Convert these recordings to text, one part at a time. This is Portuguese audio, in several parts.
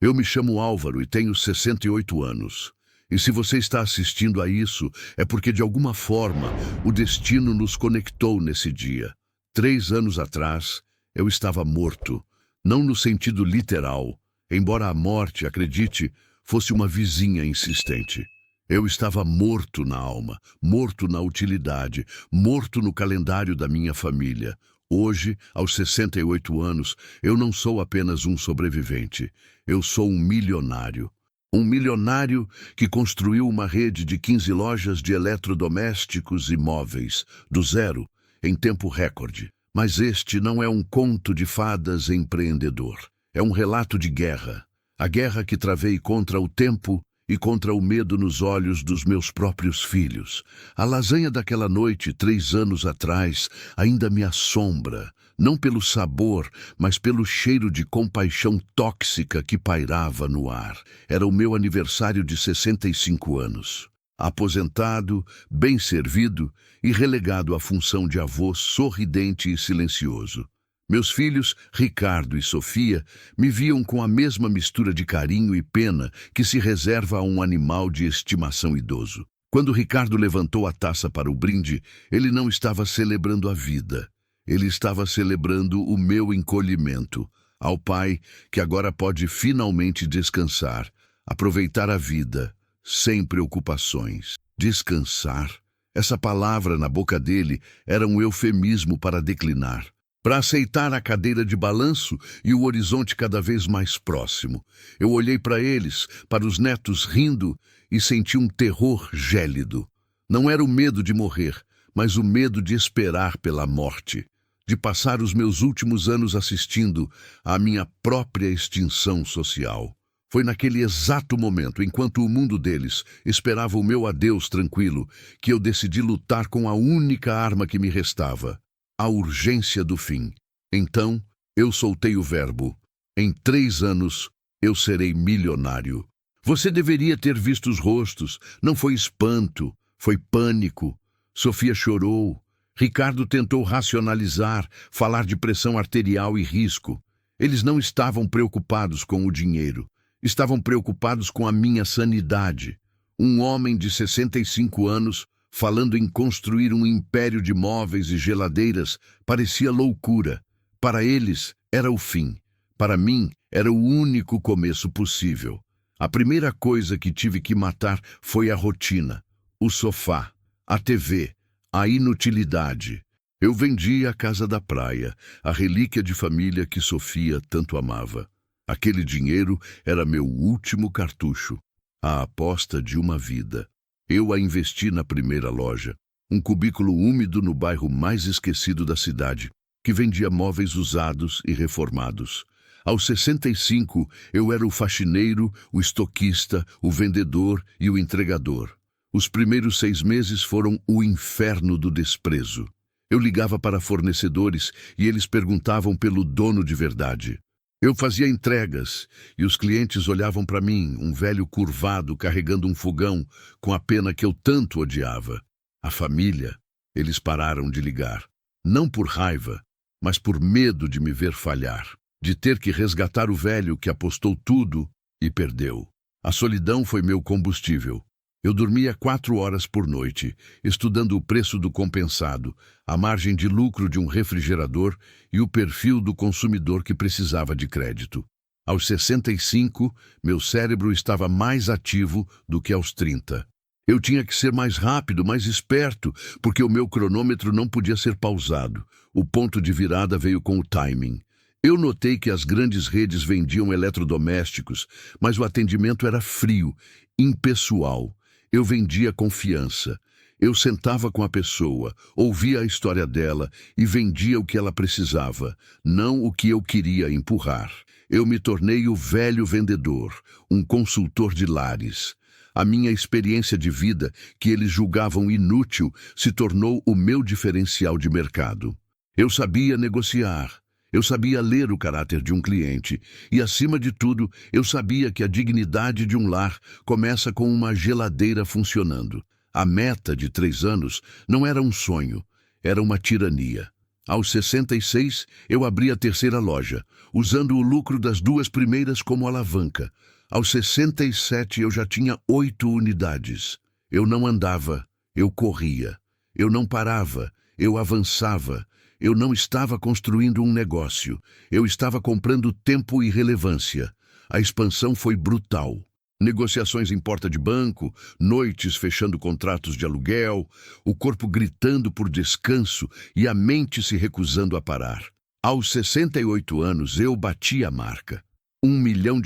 Eu me chamo Álvaro e tenho 68 anos. E se você está assistindo a isso, é porque de alguma forma o destino nos conectou nesse dia. 3 anos atrás, eu estava morto, não no sentido literal, embora a morte, acredite, fosse uma vizinha insistente. Eu estava morto na alma, morto na utilidade, morto no calendário da minha família. Hoje, aos 68 anos, eu não sou apenas um sobrevivente. Eu sou um milionário. Um milionário que construiu uma rede de 15 lojas de eletrodomésticos e móveis, do zero, em tempo recorde. Mas este não é um conto de fadas empreendedor. É um relato de guerra. A guerra que travei contra o tempo e contra o medo nos olhos dos meus próprios filhos. A lasanha daquela noite, 3 anos atrás, ainda me assombra, não pelo sabor, mas pelo cheiro de compaixão tóxica que pairava no ar. Era o meu aniversário de 65 anos. Aposentado, bem servido e relegado à função de avô sorridente e silencioso. Meus filhos, Ricardo e Sofia, me viam com a mesma mistura de carinho e pena que se reserva a um animal de estimação idoso. Quando Ricardo levantou a taça para o brinde, ele não estava celebrando a vida. Ele estava celebrando o meu encolhimento, ao pai que agora pode finalmente descansar, aproveitar a vida, sem preocupações. Descansar? Essa palavra na boca dele era um eufemismo para declinar. Para aceitar a cadeira de balanço e o horizonte cada vez mais próximo. Eu olhei para eles, para os netos rindo, e senti um terror gélido. Não era o medo de morrer, mas o medo de esperar pela morte, de passar os meus últimos anos assistindo à minha própria extinção social. Foi naquele exato momento, enquanto o mundo deles esperava o meu adeus tranquilo, que eu decidi lutar com a única arma que me restava. A urgência do fim. Então, eu soltei o verbo. Em 3 anos, eu serei milionário. Você deveria ter visto os rostos. Não foi espanto, foi pânico. Sofia chorou. Ricardo tentou racionalizar, falar de pressão arterial e risco. Eles não estavam preocupados com o dinheiro. Estavam preocupados com a minha sanidade. Um homem de 65 anos falando em construir um império de móveis e geladeiras, parecia loucura. Para eles, era o fim. Para mim, era o único começo possível. A primeira coisa que tive que matar foi a rotina, o sofá, a TV, a inutilidade. Eu vendi a casa da praia, a relíquia de família que Sofia tanto amava. Aquele dinheiro era meu último cartucho, a aposta de uma vida. Eu a investi na primeira loja, um cubículo úmido no bairro mais esquecido da cidade, que vendia móveis usados e reformados. Aos 65, eu era o faxineiro, o estoquista, o vendedor e o entregador. Os primeiros 6 meses foram o inferno do desprezo. Eu ligava para fornecedores e eles perguntavam pelo dono de verdade. Eu fazia entregas e os clientes olhavam para mim, um velho curvado carregando um fogão com a pena que eu tanto odiava. A família, eles pararam de ligar. Não por raiva, mas por medo de me ver falhar, de ter que resgatar o velho que apostou tudo e perdeu. A solidão foi meu combustível. Eu dormia 4 horas por noite, estudando o preço do compensado, a margem de lucro de um refrigerador e o perfil do consumidor que precisava de crédito. Aos 65, meu cérebro estava mais ativo do que aos 30. Eu tinha que ser mais rápido, mais esperto, porque o meu cronômetro não podia ser pausado. O ponto de virada veio com o timing. Eu notei que as grandes redes vendiam eletrodomésticos, mas o atendimento era frio, impessoal. Eu vendia confiança. Eu sentava com a pessoa, ouvia a história dela e vendia o que ela precisava, não o que eu queria empurrar. Eu me tornei o velho vendedor, um consultor de lares. A minha experiência de vida, que eles julgavam inútil, se tornou o meu diferencial de mercado. Eu sabia negociar. Eu sabia ler o caráter de um cliente e, acima de tudo, eu sabia que a dignidade de um lar começa com uma geladeira funcionando. A meta de 3 anos não era um sonho, era uma tirania. Aos 66, eu abri a terceira loja, usando o lucro das duas primeiras como alavanca. Aos 67, eu já tinha 8 unidades. Eu não andava, eu corria. Eu não parava, eu avançava. Eu não estava construindo um negócio. Eu estava comprando tempo e relevância. A expansão foi brutal. Negociações em porta de banco, noites fechando contratos de aluguel, o corpo gritando por descanso e a mente se recusando a parar. Aos 68 anos, eu bati a marca. R$ 1 milhão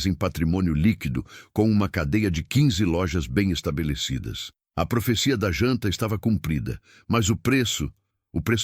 em patrimônio líquido, com uma cadeia de 15 lojas bem estabelecidas. A profecia da janta estava cumprida, mas o preço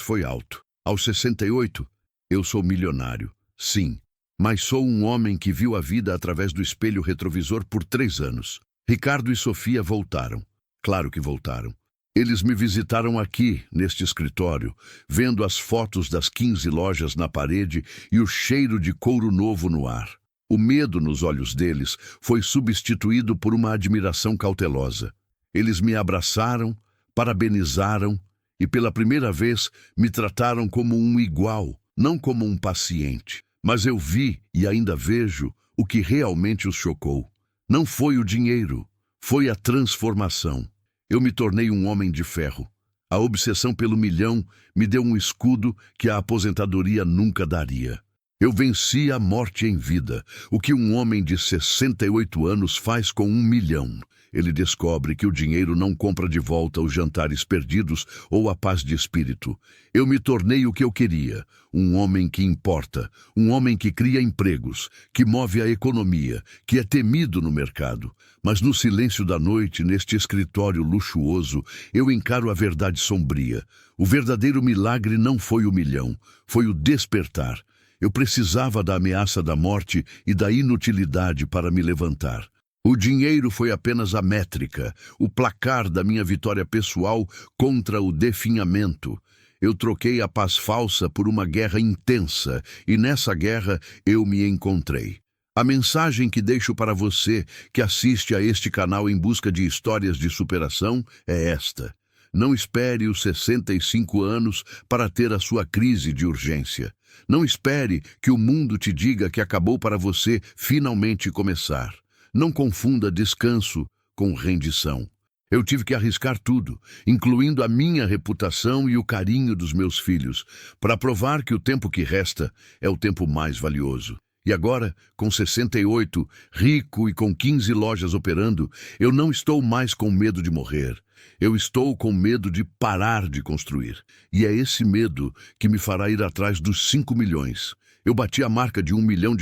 foi alto. Aos 68, eu sou milionário, sim. Mas sou um homem que viu a vida através do espelho retrovisor por 3 anos. Ricardo e Sofia voltaram. Claro que voltaram. Eles me visitaram aqui, neste escritório, vendo as fotos das 15 lojas na parede e o cheiro de couro novo no ar. O medo nos olhos deles foi substituído por uma admiração cautelosa. Eles me abraçaram, parabenizaram e, pela primeira vez, me trataram como um igual, não como um paciente. Mas eu vi e ainda vejo o que realmente os chocou. Não foi o dinheiro, foi a transformação. Eu me tornei um homem de ferro. A obsessão pelo milhão me deu um escudo que a aposentadoria nunca daria. Eu venci a morte em vida, o que um homem de 68 anos faz com 1 milhão. Ele descobre que o dinheiro não compra de volta os jantares perdidos ou a paz de espírito. Eu me tornei o que eu queria, um homem que importa, um homem que cria empregos, que move a economia, que é temido no mercado. Mas no silêncio da noite, neste escritório luxuoso, eu encaro a verdade sombria. O verdadeiro milagre não foi o milhão, foi o despertar. Eu precisava da ameaça da morte e da inutilidade para me levantar. O dinheiro foi apenas a métrica, o placar da minha vitória pessoal contra o definhamento. Eu troquei a paz falsa por uma guerra intensa, e nessa guerra eu me encontrei. A mensagem que deixo para você que assiste a este canal em busca de histórias de superação é esta. Não espere os 65 anos para ter a sua crise de urgência. Não espere que o mundo te diga que acabou para você finalmente começar. Não confunda descanso com rendição. Eu tive que arriscar tudo, incluindo a minha reputação e o carinho dos meus filhos, para provar que o tempo que resta é o tempo mais valioso. E agora, com 68, rico e com 15 lojas operando, eu não estou mais com medo de morrer. Eu estou com medo de parar de construir. E é esse medo que me fará ir atrás dos 5 milhões. Eu bati a marca de R$ 1 milhão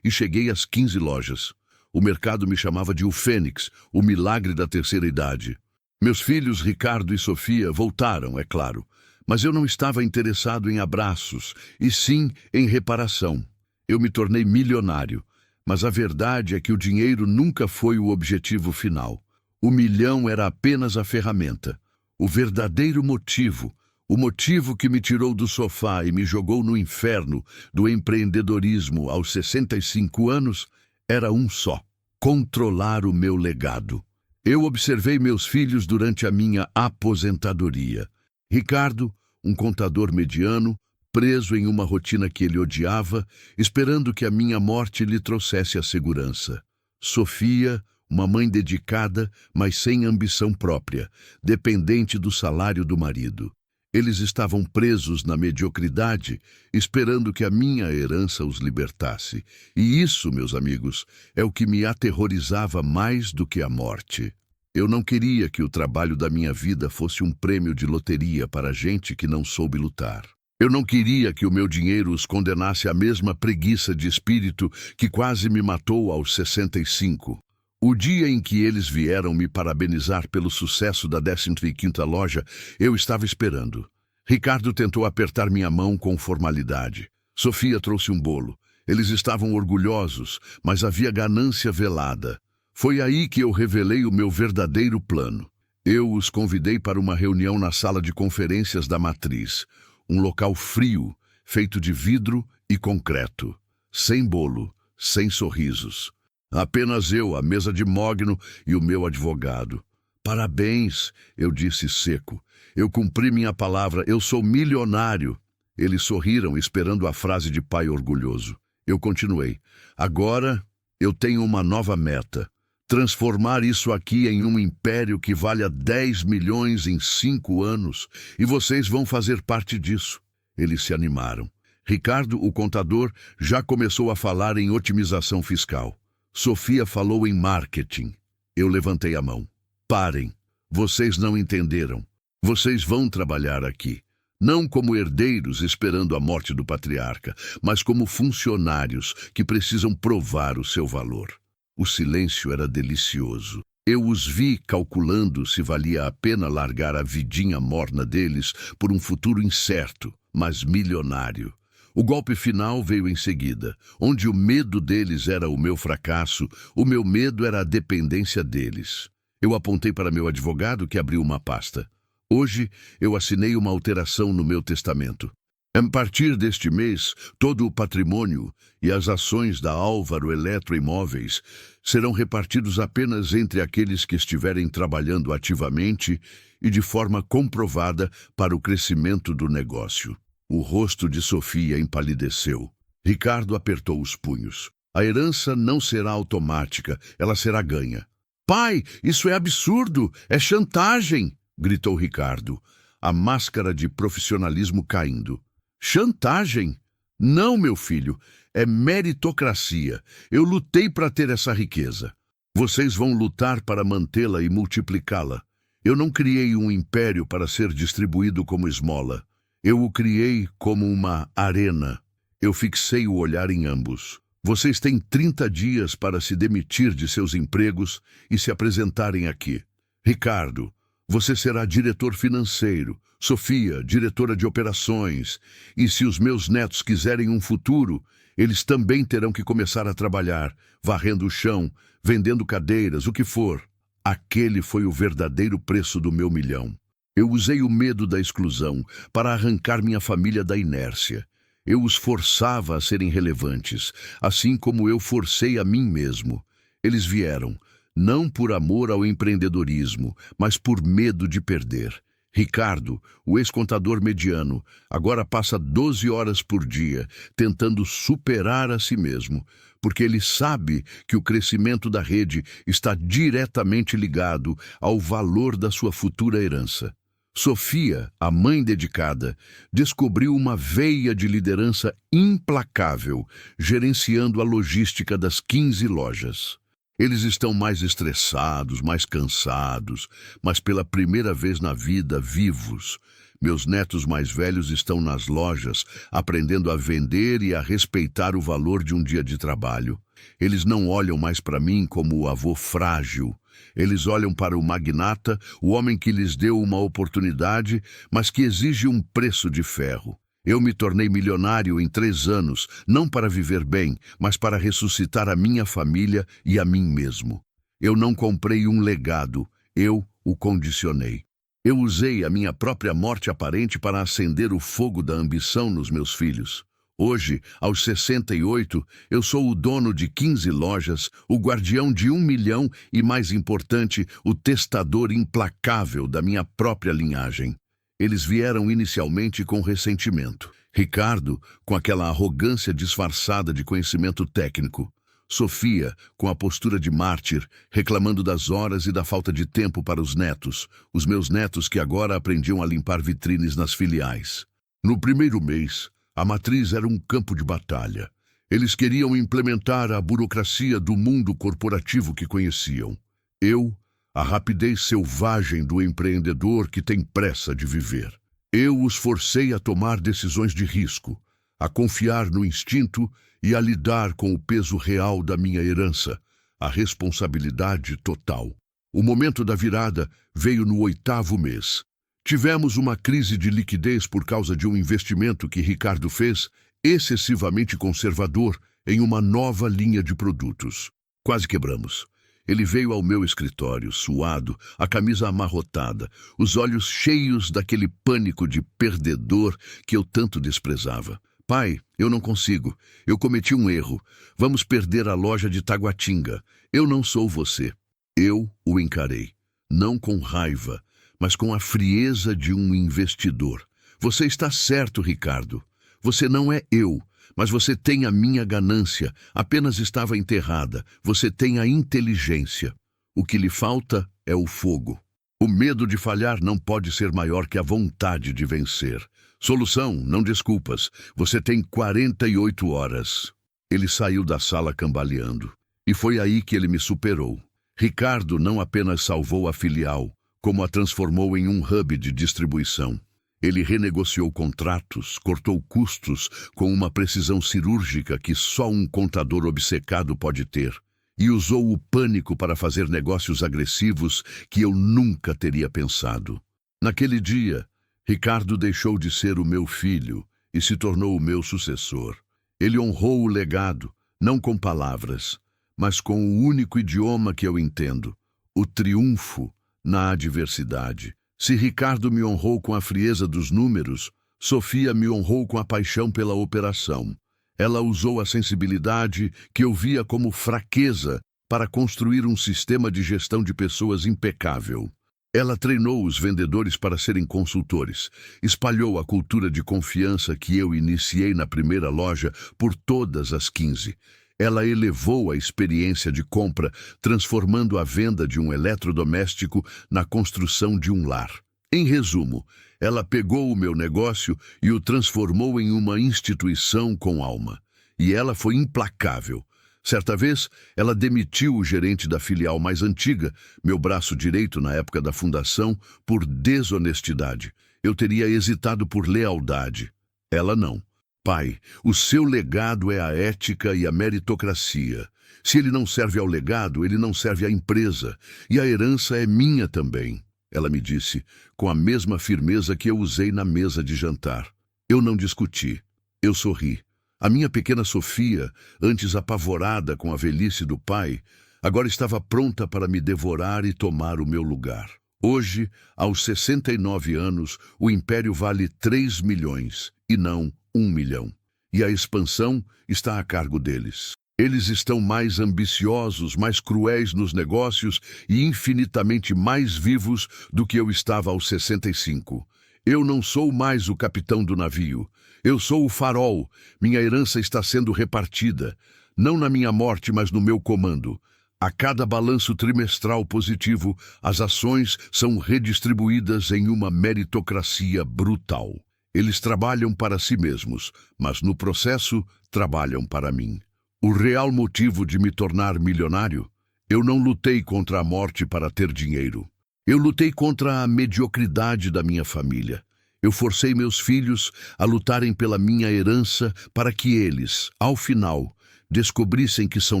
e cheguei às 15 lojas. O mercado me chamava de o Fênix, o milagre da terceira idade. Meus filhos, Ricardo e Sofia, voltaram, é claro. Mas eu não estava interessado em abraços, e sim em reparação. Eu me tornei milionário, mas a verdade é que o dinheiro nunca foi o objetivo final. O milhão era apenas a ferramenta. O verdadeiro motivo, o motivo que me tirou do sofá e me jogou no inferno do empreendedorismo aos 65 anos, era um só: controlar o meu legado. Eu observei meus filhos durante a minha aposentadoria. Ricardo, um contador mediano, preso em uma rotina que ele odiava, esperando que a minha morte lhe trouxesse a segurança. Sofia, uma mãe dedicada, mas sem ambição própria, dependente do salário do marido. Eles estavam presos na mediocridade, esperando que a minha herança os libertasse. E isso, meus amigos, é o que me aterrorizava mais do que a morte. Eu não queria que o trabalho da minha vida fosse um prêmio de loteria para gente que não soube lutar. Eu não queria que o meu dinheiro os condenasse à mesma preguiça de espírito que quase me matou aos 65. O dia em que eles vieram me parabenizar pelo sucesso da 15ª loja, eu estava esperando. Ricardo tentou apertar minha mão com formalidade. Sofia trouxe um bolo. Eles estavam orgulhosos, mas havia ganância velada. Foi aí que eu revelei o meu verdadeiro plano. Eu os convidei para uma reunião na sala de conferências da Matriz, um local frio, feito de vidro e concreto. Sem bolo, sem sorrisos. Apenas eu, a mesa de mogno e o meu advogado. Parabéns, eu disse seco. Eu cumpri minha palavra, eu sou milionário. Eles sorriram, esperando a frase de pai orgulhoso. Eu continuei. Agora eu tenho uma nova meta. Transformar isso aqui em um império que valha 10 milhões em 5 anos. E vocês vão fazer parte disso. Eles se animaram. Ricardo, o contador, já começou a falar em otimização fiscal. Sofia falou em marketing. Eu levantei a mão. Parem. Vocês não entenderam. Vocês vão trabalhar aqui. Não como herdeiros esperando a morte do patriarca, mas como funcionários que precisam provar o seu valor. O silêncio era delicioso. Eu os vi calculando se valia a pena largar a vidinha morna deles por um futuro incerto, mas milionário. O golpe final veio em seguida. Onde o medo deles era o meu fracasso, o meu medo era a dependência deles. Eu apontei para meu advogado, que abriu uma pasta. Hoje, eu assinei uma alteração no meu testamento. A partir deste mês, todo o patrimônio e as ações da Álvaro Eletroimóveis serão repartidos apenas entre aqueles que estiverem trabalhando ativamente e de forma comprovada para o crescimento do negócio. O rosto de Sofia empalideceu. Ricardo apertou os punhos. A herança não será automática, ela será ganha. Pai, isso é absurdo, é chantagem! Gritou Ricardo, a máscara de profissionalismo caindo. Chantagem? Não, meu filho, é meritocracia. Eu lutei para ter essa riqueza. Vocês vão lutar para mantê-la e multiplicá-la. Eu não criei um império para ser distribuído como esmola. Eu o criei como uma arena. Eu fixei o olhar em ambos. Vocês têm 30 dias para se demitir de seus empregos e se apresentarem aqui. Ricardo, você será diretor financeiro. Sofia, diretora de operações. E se os meus netos quiserem um futuro, eles também terão que começar a trabalhar, varrendo o chão, vendendo cadeiras, o que for. Aquele foi o verdadeiro preço do meu milhão. Eu usei o medo da exclusão para arrancar minha família da inércia. Eu os forçava a serem relevantes, assim como eu forcei a mim mesmo. Eles vieram, não por amor ao empreendedorismo, mas por medo de perder. Ricardo, o ex-contador mediano, agora passa 12 horas por dia tentando superar a si mesmo, porque ele sabe que o crescimento da rede está diretamente ligado ao valor da sua futura herança. Sofia, a mãe dedicada, descobriu uma veia de liderança implacável, gerenciando a logística das 15 lojas. Eles estão mais estressados, mais cansados, mas pela primeira vez na vida, vivos. Meus netos mais velhos estão nas lojas, aprendendo a vender e a respeitar o valor de um dia de trabalho. Eles não olham mais para mim como o avô frágil. Eles olham para o magnata, o homem que lhes deu uma oportunidade, mas que exige um preço de ferro. Eu me tornei milionário em 3 anos, não para viver bem, mas para ressuscitar a minha família e a mim mesmo. Eu não comprei um legado, eu o condicionei. Eu usei a minha própria morte aparente para acender o fogo da ambição nos meus filhos. Hoje, aos 68, eu sou o dono de 15 lojas, o guardião de 1 milhão e, mais importante, o testador implacável da minha própria linhagem. Eles vieram inicialmente com ressentimento. Ricardo, com aquela arrogância disfarçada de conhecimento técnico. Sofia, com a postura de mártir, reclamando das horas e da falta de tempo para os netos, os meus netos que agora aprendiam a limpar vitrines nas filiais. No primeiro mês, a matriz era um campo de batalha. Eles queriam implementar a burocracia do mundo corporativo que conheciam. Eu, a rapidez selvagem do empreendedor que tem pressa de viver. Eu os forcei a tomar decisões de risco, a confiar no instinto e a lidar com o peso real da minha herança, a responsabilidade total. O momento da virada veio no 8º mês. Tivemos uma crise de liquidez por causa de um investimento que Ricardo fez, excessivamente conservador, em uma nova linha de produtos. Quase quebramos. Ele veio ao meu escritório, suado, a camisa amarrotada, os olhos cheios daquele pânico de perdedor que eu tanto desprezava. Pai, eu não consigo. Eu cometi um erro. Vamos perder a loja de Taguatinga. Eu não sou você. Eu o encarei. Não com raiva, mas com a frieza de um investidor. Você está certo, Ricardo. Você não é eu, mas você tem a minha ganância. Apenas estava enterrada. Você tem a inteligência. O que lhe falta é o fogo. O medo de falhar não pode ser maior que a vontade de vencer. Solução, não desculpas. Você tem 48 horas. Ele saiu da sala cambaleando. E foi aí que ele me superou. Ricardo não apenas salvou a filial, como a transformou em um hub de distribuição. Ele renegociou contratos, cortou custos com uma precisão cirúrgica que só um contador obcecado pode ter, e usou o pânico para fazer negócios agressivos que eu nunca teria pensado. Naquele dia, Ricardo deixou de ser o meu filho e se tornou o meu sucessor. Ele honrou o legado, não com palavras, mas com o único idioma que eu entendo, o triunfo na adversidade. Se Ricardo me honrou com a frieza dos números, Sofia me honrou com a paixão pela operação. Ela usou a sensibilidade que eu via como fraqueza para construir um sistema de gestão de pessoas impecável. Ela treinou os vendedores para serem consultores, espalhou a cultura de confiança que eu iniciei na primeira loja por todas as 15. Ela elevou a experiência de compra, transformando a venda de um eletrodoméstico na construção de um lar. Em resumo, ela pegou o meu negócio e o transformou em uma instituição com alma. E ela foi implacável. Certa vez, ela demitiu o gerente da filial mais antiga, meu braço direito na época da fundação, por desonestidade. Eu teria hesitado por lealdade. Ela não. Pai, o seu legado é a ética e a meritocracia. Se ele não serve ao legado, ele não serve à empresa. E a herança é minha também, ela me disse, com a mesma firmeza que eu usei na mesa de jantar. Eu não discuti. Eu sorri. A minha pequena Sofia, antes apavorada com a velhice do pai, agora estava pronta para me devorar e tomar o meu lugar. Hoje, aos 69 anos, o império vale 3 milhões, e não 1 milhão. E a expansão está a cargo deles. Eles estão mais ambiciosos, mais cruéis nos negócios e infinitamente mais vivos do que eu estava aos 65. Eu não sou mais o capitão do navio. Eu sou o farol. Minha herança está sendo repartida. Não na minha morte, mas no meu comando. A cada balanço trimestral positivo, as ações são redistribuídas em uma meritocracia brutal. Eles trabalham para si mesmos, mas no processo trabalham para mim. O real motivo de me tornar milionário? Eu não lutei contra a morte para ter dinheiro. Eu lutei contra a mediocridade da minha família. Eu forcei meus filhos a lutarem pela minha herança para que eles, ao final, descobrissem que são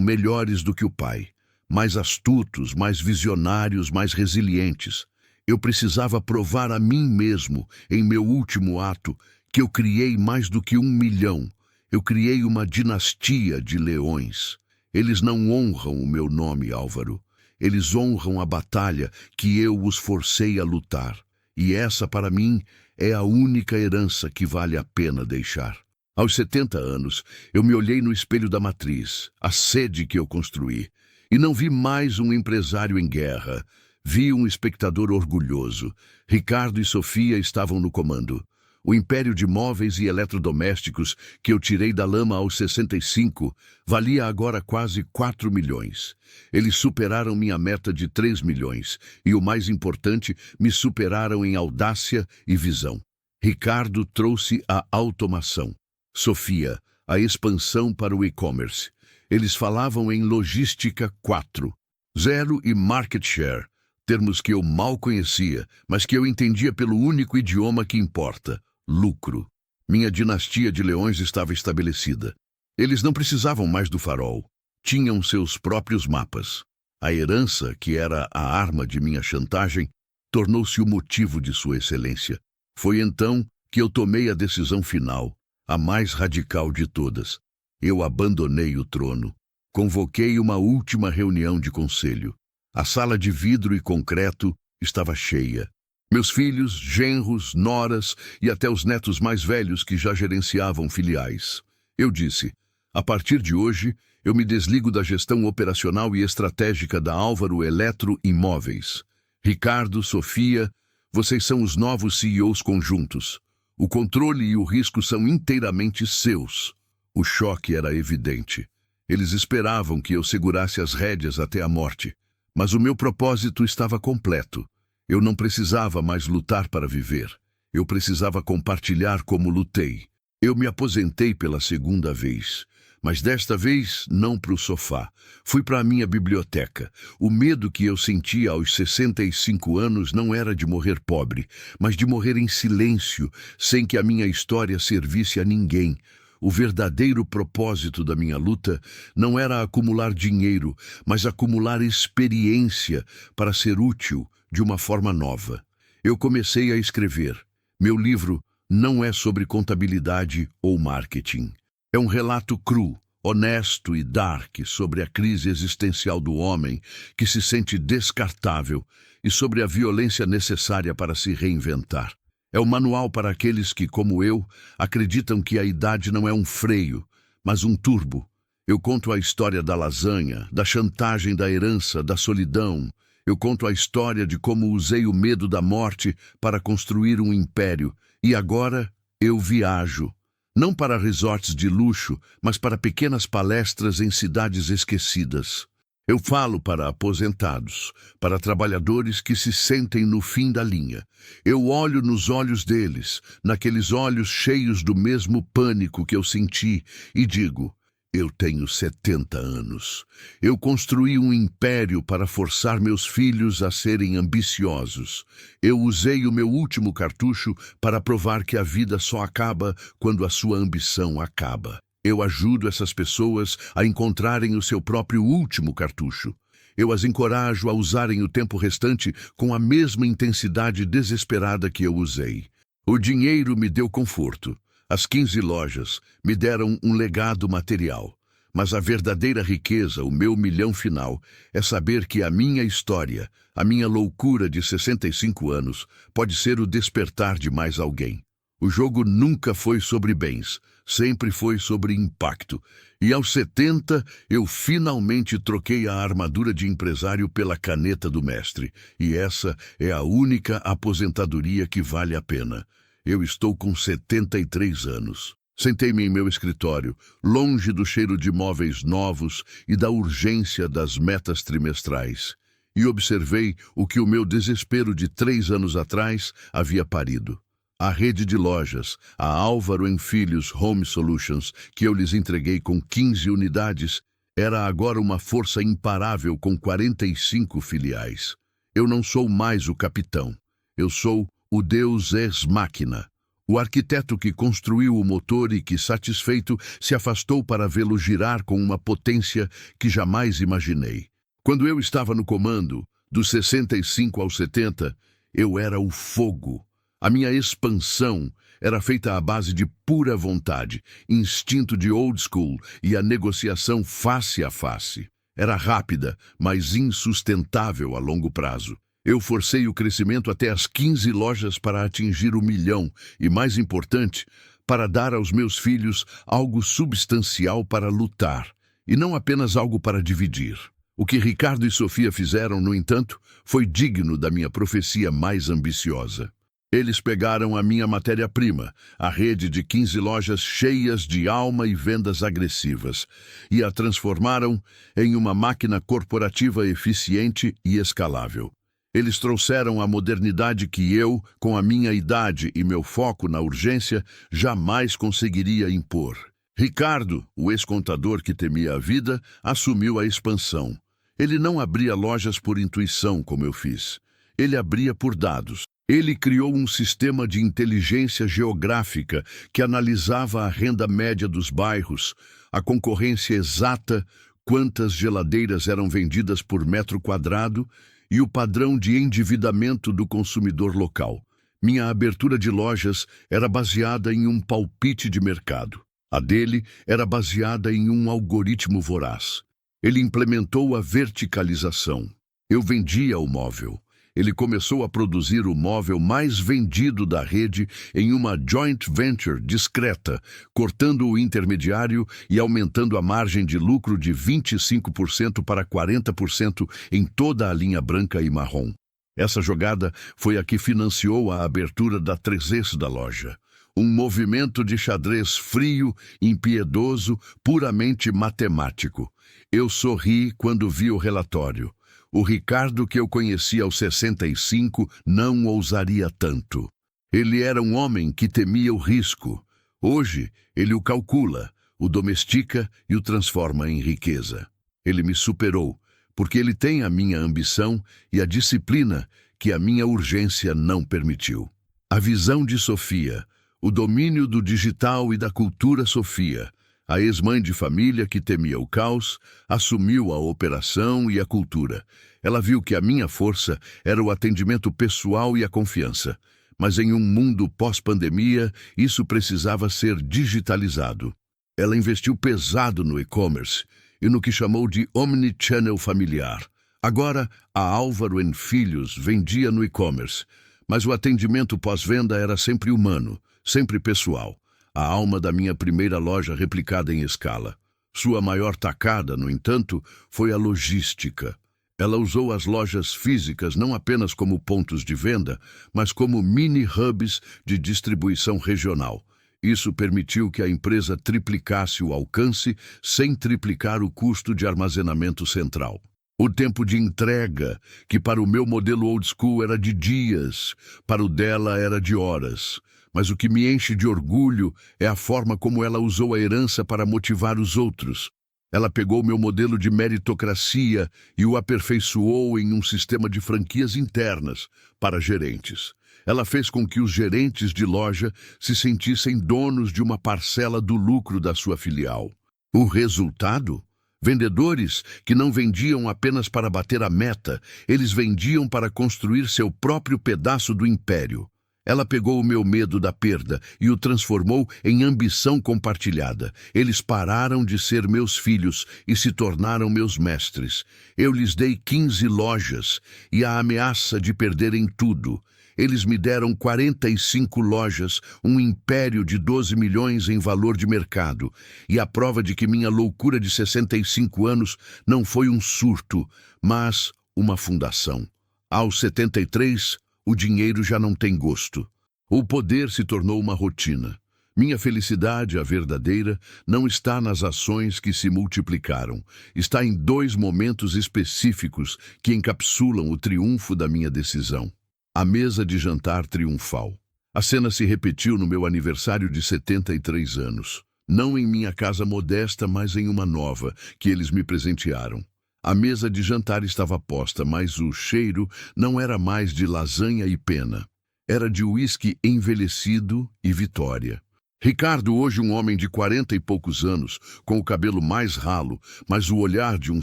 melhores do que o pai. Mais astutos, mais visionários, mais resilientes. Eu precisava provar a mim mesmo, em meu último ato, que eu criei mais do que 1 milhão. Eu criei uma dinastia de leões. Eles não honram o meu nome, Álvaro. Eles honram a batalha que eu os forcei a lutar. E essa, para mim, é a única herança que vale a pena deixar. Aos 70 anos, eu me olhei no espelho da matriz, a sede que eu construí, e não vi mais um empresário em guerra. Vi um espectador orgulhoso. Ricardo e Sofia estavam no comando. O império de móveis e eletrodomésticos que eu tirei da lama aos 65 valia agora quase 4 milhões. Eles superaram minha meta de 3 milhões e, o mais importante, me superaram em audácia e visão. Ricardo trouxe a automação. Sofia, a expansão para o e-commerce. Eles falavam em logística 4.0 e market share, termos que eu mal conhecia, mas que eu entendia pelo único idioma que importa: lucro. Minha dinastia de leões estava estabelecida. Eles não precisavam mais do farol. Tinham seus próprios mapas. A herança, que era a arma de minha chantagem, tornou-se o motivo de sua excelência. Foi então que eu tomei a decisão final, a mais radical de todas. Eu abandonei o trono. Convoquei uma última reunião de conselho. A sala de vidro e concreto estava cheia. Meus filhos, genros, noras e até os netos mais velhos que já gerenciavam filiais. Eu disse: a partir de hoje, eu me desligo da gestão operacional e estratégica da Álvaro Eletro Imóveis. Ricardo, Sofia, vocês são os novos CEOs conjuntos. O controle e o risco são inteiramente seus. O choque era evidente. Eles esperavam que eu segurasse as rédeas até a morte. Mas o meu propósito estava completo. Eu não precisava mais lutar para viver. Eu precisava compartilhar como lutei. Eu me aposentei pela segunda vez. Mas desta vez, não para o sofá. Fui para a minha biblioteca. O medo que eu sentia aos 65 anos não era de morrer pobre, mas de morrer em silêncio, sem que a minha história servisse a ninguém. O verdadeiro propósito da minha luta não era acumular dinheiro, mas acumular experiência para ser útil de uma forma nova. Eu comecei a escrever. Meu livro não é sobre contabilidade ou marketing. É um relato cru, honesto e dark sobre a crise existencial do homem que se sente descartável e sobre a violência necessária para se reinventar. É um manual para aqueles que, como eu, acreditam que a idade não é um freio, mas um turbo. Eu conto a história da lasanha, da chantagem da herança, da solidão. Eu conto a história de como usei o medo da morte para construir um império. E agora eu viajo. Não para resorts de luxo, mas para pequenas palestras em cidades esquecidas. Eu falo para aposentados, para trabalhadores que se sentem no fim da linha. Eu olho nos olhos deles, naqueles olhos cheios do mesmo pânico que eu senti, e digo: eu tenho 70 anos. Eu construí um império para forçar meus filhos a serem ambiciosos. Eu usei o meu último cartucho para provar que a vida só acaba quando a sua ambição acaba. Eu ajudo essas pessoas a encontrarem o seu próprio último cartucho. Eu as encorajo a usarem o tempo restante com a mesma intensidade desesperada que eu usei. O dinheiro me deu conforto. As 15 lojas me deram um legado material, mas a verdadeira riqueza, o meu milhão final, é saber que a minha história, a minha loucura de 65 anos, pode ser o despertar de mais alguém. O jogo nunca foi sobre bens, sempre foi sobre impacto. E aos 70, eu finalmente troquei a armadura de empresário pela caneta do mestre. E essa é a única aposentadoria que vale a pena. Eu estou com 73 anos. Sentei-me em meu escritório, longe do cheiro de móveis novos e da urgência das metas trimestrais, e observei o que o meu desespero de 3 anos atrás havia parido. A rede de lojas, a Álvaro Filhos Home Solutions, que eu lhes entreguei com 15 unidades, era agora uma força imparável com 45 filiais. Eu não sou mais o capitão. Eu sou o Deus ex machina, o arquiteto que construiu o motor e que, satisfeito, se afastou para vê-lo girar com uma potência que jamais imaginei. Quando eu estava no comando, dos 65 aos 70, eu era o fogo. A minha expansão era feita à base de pura vontade, instinto de old school e a negociação face a face. Era rápida, mas insustentável a longo prazo. Eu forcei o crescimento até as 15 lojas para atingir o 1 milhão e, mais importante, para dar aos meus filhos algo substancial para lutar, e não apenas algo para dividir. O que Ricardo e Sofia fizeram, no entanto, foi digno da minha profecia mais ambiciosa. Eles pegaram a minha matéria-prima, a rede de 15 lojas cheias de alma e vendas agressivas, e a transformaram em uma máquina corporativa eficiente e escalável. Eles trouxeram a modernidade que eu, com a minha idade e meu foco na urgência, jamais conseguiria impor. Ricardo, o ex-contador que temia a vida, assumiu a expansão. Ele não abria lojas por intuição, como eu fiz. Ele abria por dados. Ele criou um sistema de inteligência geográfica que analisava a renda média dos bairros, a concorrência exata, quantas geladeiras eram vendidas por metro quadrado e o padrão de endividamento do consumidor local. Minha abertura de lojas era baseada em um palpite de mercado. A dele era baseada em um algoritmo voraz. Ele implementou a verticalização. Eu vendia o móvel. Ele começou a produzir o móvel mais vendido da rede em uma joint venture discreta, cortando o intermediário e aumentando a margem de lucro de 25% para 40% em toda a linha branca e marrom. Essa jogada foi a que financiou a abertura da 3S da loja. Um movimento de xadrez frio, impiedoso, puramente matemático. Eu sorri quando vi o relatório. O Ricardo que eu conhecia aos 65 não ousaria tanto. Ele era um homem que temia o risco. Hoje, ele o calcula, o domestica e o transforma em riqueza. Ele me superou, porque ele tem a minha ambição e a disciplina que a minha urgência não permitiu. A visão de Sofia, o domínio do digital e da cultura Sofia, a ex-mãe de família que temia o caos, assumiu a operação e a cultura. Ela viu que a minha força era o atendimento pessoal e a confiança. Mas em um mundo pós-pandemia, isso precisava ser digitalizado. Ela investiu pesado no e-commerce e no que chamou de omnichannel familiar. Agora, a Álvaro & Filhos vendia no e-commerce, mas o atendimento pós-venda era sempre humano, sempre pessoal. A alma da minha primeira loja replicada em escala. Sua maior tacada, no entanto, foi a logística. Ela usou as lojas físicas não apenas como pontos de venda, mas como mini-hubs de distribuição regional. Isso permitiu que a empresa triplicasse o alcance sem triplicar o custo de armazenamento central. O tempo de entrega, que para o meu modelo old school era de dias, para o dela era de horas. Mas o que me enche de orgulho é a forma como ela usou a herança para motivar os outros. Ela pegou meu modelo de meritocracia e o aperfeiçoou em um sistema de franquias internas para gerentes. Ela fez com que os gerentes de loja se sentissem donos de uma parcela do lucro da sua filial. O resultado? Vendedores que não vendiam apenas para bater a meta, eles vendiam para construir seu próprio pedaço do império. Ela pegou o meu medo da perda e o transformou em ambição compartilhada. Eles pararam de ser meus filhos e se tornaram meus mestres. Eu lhes dei 15 lojas e a ameaça de perderem tudo. Eles me deram 45 lojas, um império de 12 milhões em valor de mercado. E a prova de que minha loucura de 65 anos não foi um surto, mas uma fundação. Aos 73, o dinheiro já não tem gosto. O poder se tornou uma rotina. Minha felicidade, a verdadeira, não está nas ações que se multiplicaram. Está em 2 momentos específicos que encapsulam o triunfo da minha decisão. A mesa de jantar triunfal. A cena se repetiu no meu aniversário de 73 anos. Não em minha casa modesta, mas em uma nova, que eles me presentearam. A mesa de jantar estava posta, mas o cheiro não era mais de lasanha e pena. Era de uísque envelhecido e vitória. Ricardo, hoje um homem de 40 e poucos anos, com o cabelo mais ralo, mas o olhar de um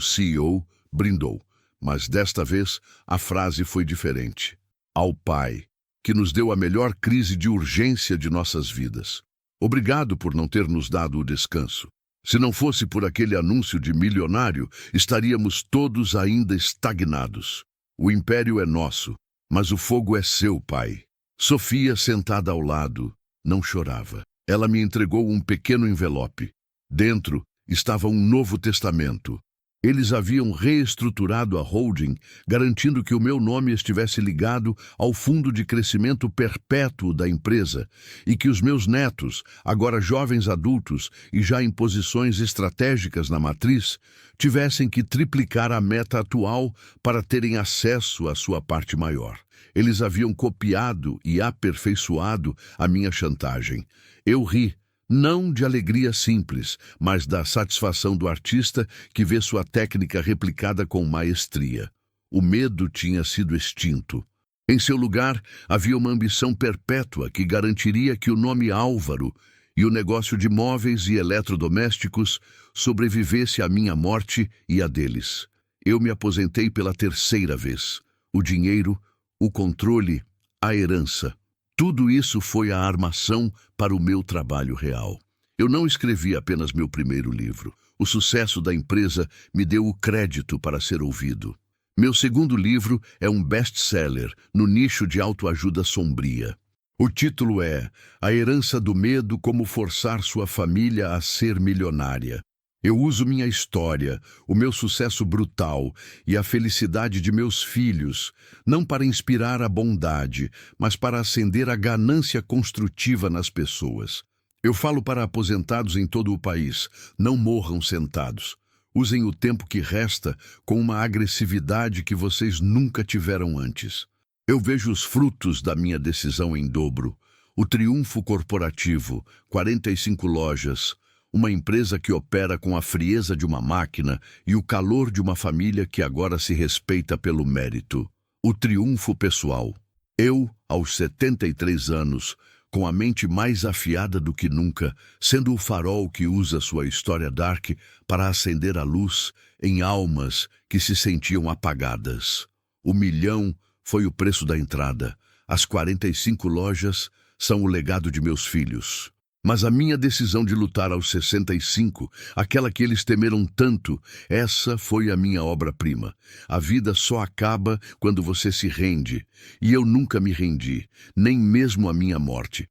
CEO, brindou. Mas desta vez, a frase foi diferente. Ao Pai, que nos deu a melhor crise de urgência de nossas vidas. Obrigado por não ter nos dado o descanso. Se não fosse por aquele anúncio de milionário, estaríamos todos ainda estagnados. O império é nosso, mas o fogo é seu, Pai. Sofia, sentada ao lado, não chorava. Ela me entregou um pequeno envelope. Dentro estava um Novo Testamento. Eles haviam reestruturado a holding, garantindo que o meu nome estivesse ligado ao fundo de crescimento perpétuo da empresa e que os meus netos, agora jovens adultos e já em posições estratégicas na matriz, tivessem que triplicar a meta atual para terem acesso à sua parte maior. Eles haviam copiado e aperfeiçoado a minha chantagem. Eu ri. Não de alegria simples, mas da satisfação do artista que vê sua técnica replicada com maestria. O medo tinha sido extinto. Em seu lugar, havia uma ambição perpétua que garantiria que o nome Álvaro e o negócio de móveis e eletrodomésticos sobrevivesse à minha morte e à deles. Eu me aposentei pela 3ª vez. O dinheiro, o controle, a herança. Tudo isso foi a armação para o meu trabalho real. Eu não escrevi apenas meu primeiro livro. O sucesso da empresa me deu o crédito para ser ouvido. Meu segundo livro é um best-seller no nicho de autoajuda sombria. O título é A Herança do Medo: Como Forçar Sua Família a Ser Milionária. Eu uso minha história, o meu sucesso brutal e a felicidade de meus filhos, não para inspirar a bondade, mas para acender a ganância construtiva nas pessoas. Eu falo para aposentados em todo o país: não morram sentados. Usem o tempo que resta com uma agressividade que vocês nunca tiveram antes. Eu vejo os frutos da minha decisão em dobro. O triunfo corporativo, 45 lojas, uma empresa que opera com a frieza de uma máquina e o calor de uma família que agora se respeita pelo mérito. O triunfo pessoal. Eu, aos 73 anos, com a mente mais afiada do que nunca, sendo o farol que usa sua história dark para acender a luz em almas que se sentiam apagadas. O 1 milhão foi o preço da entrada. As 45 lojas são o legado de meus filhos. Mas a minha decisão de lutar aos 65, aquela que eles temeram tanto, essa foi a minha obra-prima. A vida só acaba quando você se rende. E eu nunca me rendi, nem mesmo a minha morte.